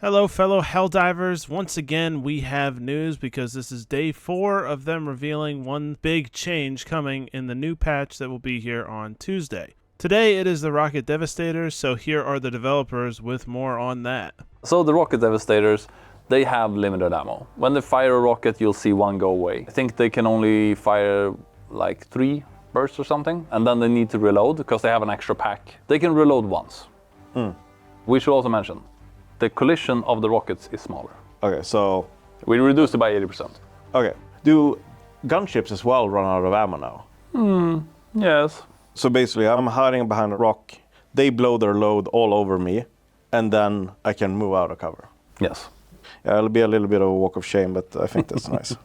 Hello, fellow Helldivers. Once again, we have news because this is day 4 of them revealing one big change coming in the new patch that will be here on Tuesday. Today, it is the Rocket Devastators, so here are the developers with more on that. So the Rocket Devastators, they have limited ammo. When they fire a rocket, you'll see one go away. I think they can only fire like 3 bursts or something, and then they need to reload because they have an extra pack. They can reload once. We should also mention, the collision of the rockets is smaller. Okay, so... We reduced it by 80%. Okay. Do gunships as well run out of ammo now? Yes. So basically, I'm hiding behind a rock, they blow their load all over me, and then I can move out of cover. Yes. Yeah, it'll be a little bit of a walk of shame, but I think that's nice.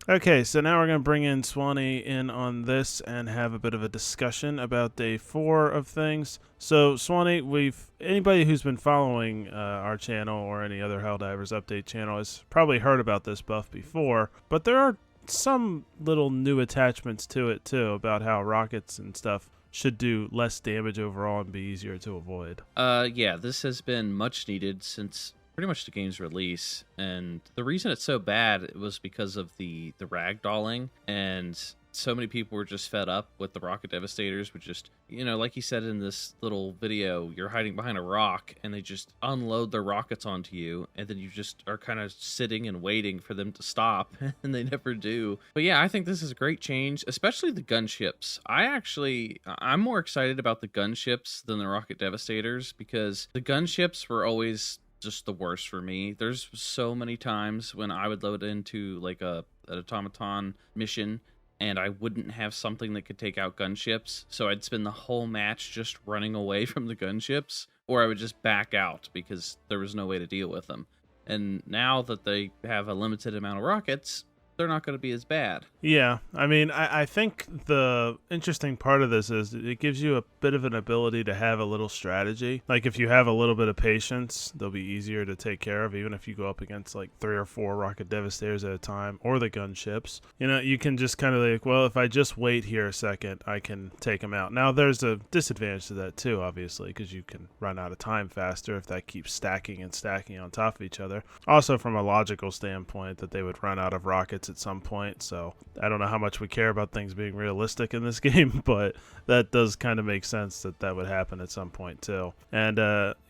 Okay, so now we're going to bring in Swanee in on this and have a bit of a discussion about day 4 of things. So, Swanee, anybody who's been following our channel or any other Helldivers update channel has probably heard about this buff before, but there are some little new attachments to it too about how rockets and stuff should do less damage overall and be easier to avoid. Yeah, this has been much needed since pretty much the game's release, and the reason it's so bad was because of the ragdolling, and so many people were just fed up with the Rocket Devastators, which just, like he said in this little video, you're hiding behind a rock and they just unload their rockets onto you, and then you just are kind of sitting and waiting for them to stop, and they never do. But yeah, I think this is a great change, especially the gunships. I'm more excited about the gunships than the Rocket Devastators, because the gunships were always just the worst for me. There's so many times when I would load into like an automaton mission and I wouldn't have something that could take out gunships, so I'd spend the whole match just running away from the gunships, or I would just back out because there was no way to deal with them. And now that they have a limited amount of rockets, they're not going to be as bad. Yeah, I mean, I think the interesting part of this is it gives you a bit of an ability to have a little strategy. Like, if you have a little bit of patience, they'll be easier to take care of, even if you go up against like 3 or 4 Rocket Devastators at a time, or the gunships. You can just kind of like, well, if I just wait here a second, I can take them out. Now, there's a disadvantage to that too, obviously, because you can run out of time faster if that keeps stacking and stacking on top of each other. Also, from a logical standpoint, that they would run out of rockets at some point, so I don't know how much we care about things being realistic in this game, but that does kind of make sense that would happen at some point too. And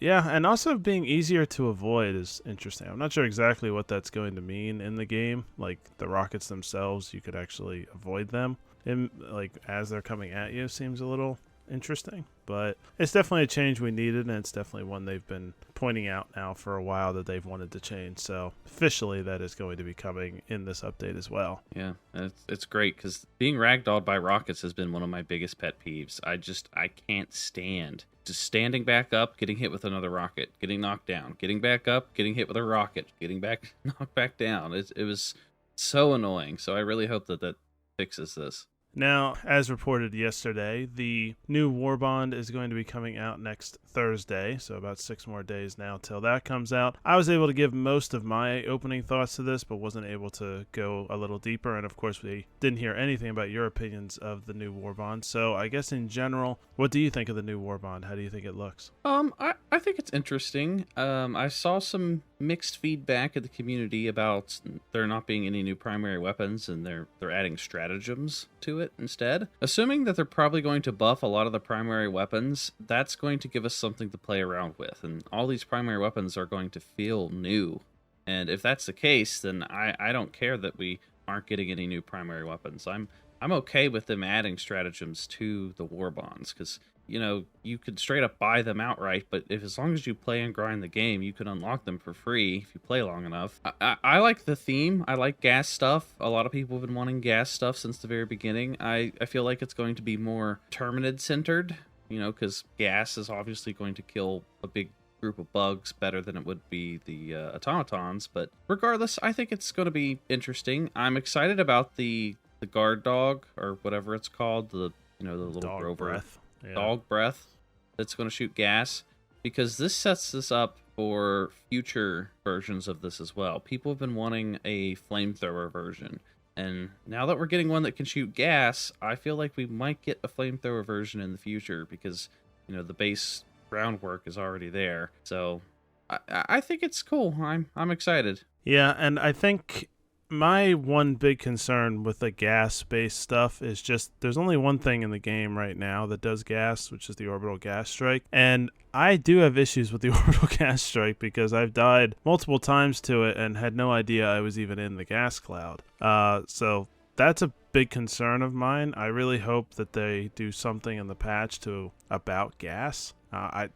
yeah, and also being easier to avoid is interesting. I'm not sure exactly what that's going to mean in the game. Like, the rockets themselves, you could actually avoid them, and like as they're coming at you, seems a little interesting, but it's definitely a change we needed, and it's definitely one they've been pointing out now for a while that they've wanted to change. So officially that is going to be coming in this update as well. Yeah, it's great, because being ragdolled by rockets has been one of my biggest pet peeves. I can't stand just standing back up, getting hit with another rocket, getting knocked down, getting back up, getting hit with a rocket, getting back knocked back down. It was so annoying. So I really hope that fixes this. Now, as reported yesterday, the new Warbond is going to be coming out next Thursday, so about 6 more days now till that comes out. I was able to give most of my opening thoughts to this, but wasn't able to go a little deeper, and of course we didn't hear anything about your opinions of the new Warbond. So I guess in general, what do you think of the new Warbond? How do you think it looks? I think it's interesting. I saw some mixed feedback in the community about there not being any new primary weapons, and they're adding stratagems to it instead. Assuming that they're probably going to buff a lot of the primary weapons, that's going to give us something to play around with, and all these primary weapons are going to feel new. And if that's the case, then I don't care that we aren't getting any new primary weapons. I'm okay with them adding stratagems to the Warbonds, because you could straight up buy them outright, but as long as you play and grind the game, you can unlock them for free if you play long enough. I like the theme. I like gas stuff. A lot of people have been wanting gas stuff since the very beginning. I feel like it's going to be more Terminid centered, because gas is obviously going to kill a big group of bugs better than it would be the automatons. But regardless, I think it's going to be interesting. I'm excited about the guard dog, or whatever it's called, the little Dog rover. breath. Yeah. Dog breath that's going to shoot gas, because this sets this up for future versions of this as well. People have been wanting a flamethrower version, and now that we're getting one that can shoot gas, I feel like we might get a flamethrower version in the future, because the base groundwork is already there. So I think it's cool. I'm excited. Yeah, and I think my one big concern with the gas-based stuff is just there's only one thing in the game right now that does gas, which is the orbital gas strike. And I do have issues with the orbital gas strike because I've died multiple times to it and had no idea I was even in the gas cloud. So that's a big concern of mine. I really hope that they do something in the patch about gas.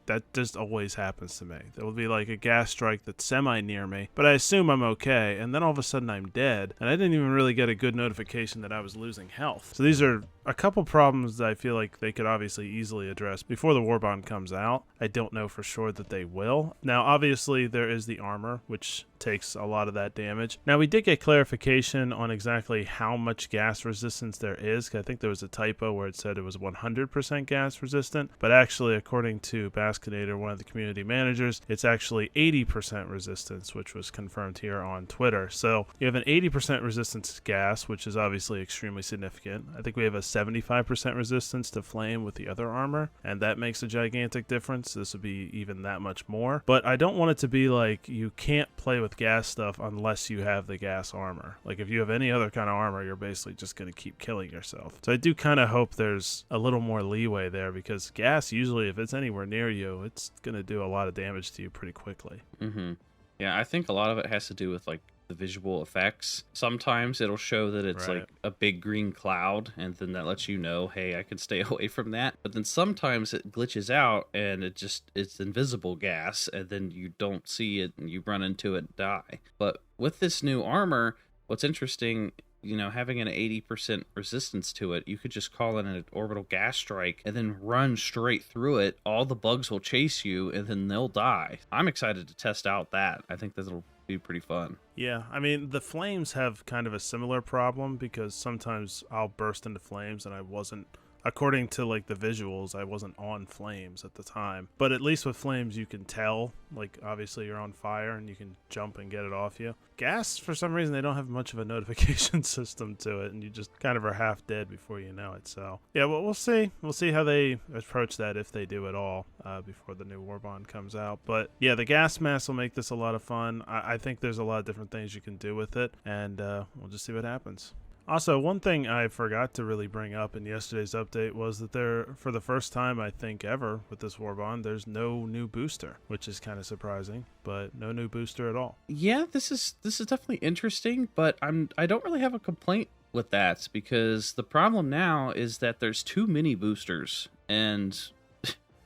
That just always happens to me. There will be like a gas strike that's semi near me, but I assume I'm okay, and then all of a sudden I'm dead, and I didn't even really get a good notification that I was losing health. So these are a couple problems that I feel like they could obviously easily address before the Warbond comes out. I don't know for sure that they will. Now, obviously, there is the armor, which takes a lot of that damage. Now, we did get clarification on exactly how much gas resistance there is. I think there was a typo where it said it was 100% gas resistant, but actually, according to Baskinator, one of the community managers, it's actually 80% resistance, which was confirmed here on Twitter. So you have an 80% resistance to gas, which is obviously extremely significant. I think we have a 75% resistance to flame with the other armor, and that makes a gigantic difference. This would be even that much more. But I don't want it to be like you can't play with gas stuff unless you have the gas armor. Like if you have any other kind of armor, you're basically just going to keep killing yourself. So I do kind of hope there's a little more leeway there, because gas, usually if it's anywhere near you, it's going to do a lot of damage to you pretty quickly. Mm-hmm. Yeah, I think a lot of it has to do with like the visual effects. Sometimes it'll show that it's like a big green cloud, and then that lets you know, hey, I can stay away from that. But then sometimes it glitches out and it's invisible gas, and then you don't see it and you run into it and die. But with this new armor, what's interesting, you know, having an 80% resistance to it, you could just call in an orbital gas strike and then run straight through it. All the bugs will chase you and then they'll die. I'm excited to test out that. I think that'll be pretty fun. Yeah, I mean, the flames have kind of a similar problem, because sometimes I'll burst into flames and I wasn't, according to like the visuals, I wasn't on flames at the time. But at least with flames you can tell, like obviously you're on fire and you can jump and get it off you. Gas, for some reason, they don't have much of a notification system to it, and you just kind of are half dead before you know it. So yeah, well, we'll see how they approach that, if they do at all, before the new Warbond comes out. But yeah, the gas mask will make this a lot of fun. I think there's a lot of different things you can do with it, and we'll just see what happens. Also, one thing I forgot to really bring up in yesterday's update was that there, for the first time I think ever with this Warbond, there's no new booster, which is kind of surprising, but no new booster at all. Yeah, this is definitely interesting, but I don't really have a complaint with that, because the problem now is that there's too many boosters and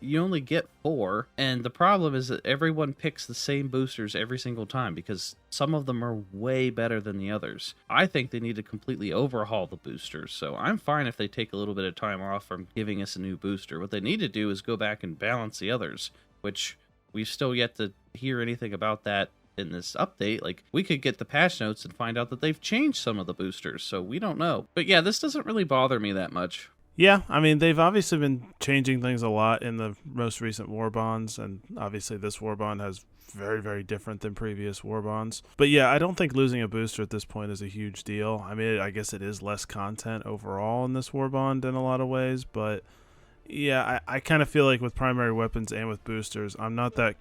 you only get 4, and the problem is that everyone picks the same boosters every single time, because some of them are way better than the others. I think they need to completely overhaul the boosters, so I'm fine if they take a little bit of time off from giving us a new booster. What they need to do is go back and balance the others, which we've still yet to hear anything about that in this update. Like, we could get the patch notes and find out that they've changed some of the boosters, so we don't know. But yeah, this doesn't really bother me that much. Yeah, I mean, they've obviously been changing things a lot in the most recent Warbonds, and obviously this Warbond has very, very different than previous Warbonds. But yeah, I don't think losing a booster at this point is a huge deal. I mean, I guess it is less content overall in this Warbond in a lot of ways, but yeah, I kind of feel like with primary weapons and with boosters, I'm not that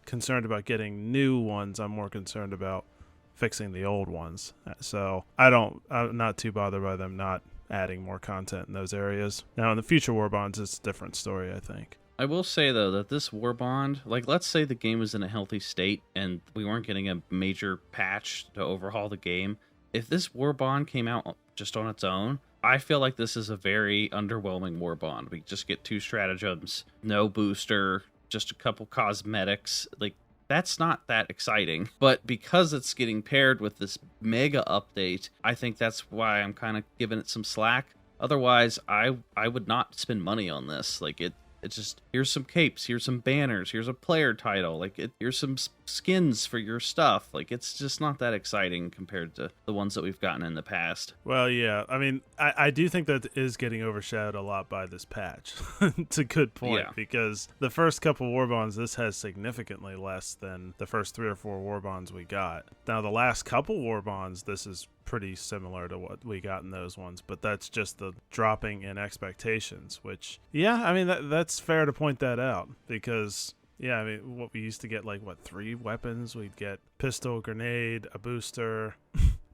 concerned about getting new ones. I'm more concerned about fixing the old ones. So I'm not too bothered by them not adding more content in those areas. Now, in the future Warbonds, it's a different story, I think. I will say, though, that this Warbond, like, let's say the game was in a healthy state and we weren't getting a major patch to overhaul the game. If this Warbond came out just on its own, I feel like this is a very underwhelming Warbond. We just get 2 stratagems, no booster, just a couple cosmetics. Like, that's not that exciting. But because it's getting paired with this mega update, I think that's why I'm kind of giving it some slack. Otherwise, I would not spend money on this. Like, it's just, here's some capes, here's some banners, here's a player title, like, here's some skins for your stuff. Like, it's just not that exciting compared to the ones that we've gotten in the past. Well, yeah, I mean, I do think that is getting overshadowed a lot by this patch. It's a good point, yeah, because the first couple Warbonds, this has significantly less than the first 3 or 4 Warbonds we got. Now, the last couple Warbonds, this is pretty similar to what we got in those ones, but that's just the dropping in expectations, which, yeah, I mean, that's fair to point that out, because Yeah, I mean, what we used to get, like, what, 3 weapons? We'd get pistol, grenade, a booster.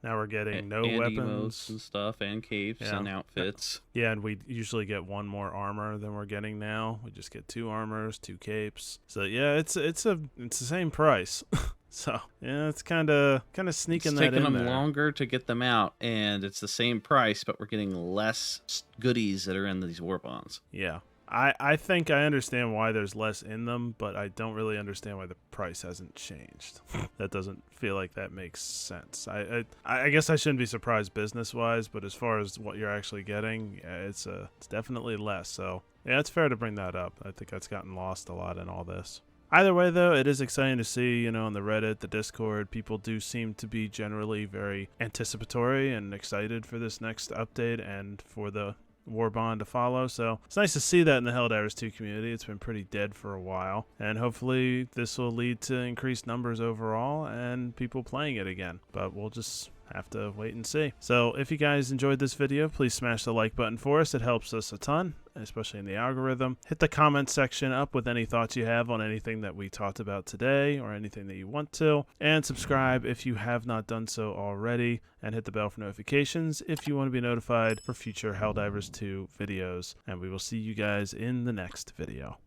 Now we're getting no and weapons. emotes and stuff, and capes and outfits. Yeah, and we usually get 1 more armor than we're getting now. We just get 2 armors, 2 capes. So yeah, it's the same price. So yeah, it's kind of sneaking that in there. It's taking them longer to get them out, and it's the same price, but we're getting less goodies that are in these war bonds. Yeah. I think I understand why there's less in them, but I don't really understand why the price hasn't changed. That doesn't feel like that makes sense. I guess I shouldn't be surprised business-wise, but as far as what you're actually getting, yeah, it's definitely less. So yeah, it's fair to bring that up. I think that's gotten lost a lot in all this. Either way, though, it is exciting to see, on the Reddit, the Discord, people do seem to be generally very anticipatory and excited for this next update and for the Warbond to follow. So it's nice to see that in the Helldivers 2 community. It's been pretty dead for a while, and hopefully this will lead to increased numbers overall and people playing it again. But we'll just have to wait and see. So if you guys enjoyed this video, please smash the like button for us. It helps us a ton, especially in the algorithm. Hit the comment section up with any thoughts you have on anything that we talked about today or anything that you want to, and subscribe if you have not done so already, and hit the bell for notifications if you want to be notified for future Helldivers 2 videos. And we will see you guys in the next video.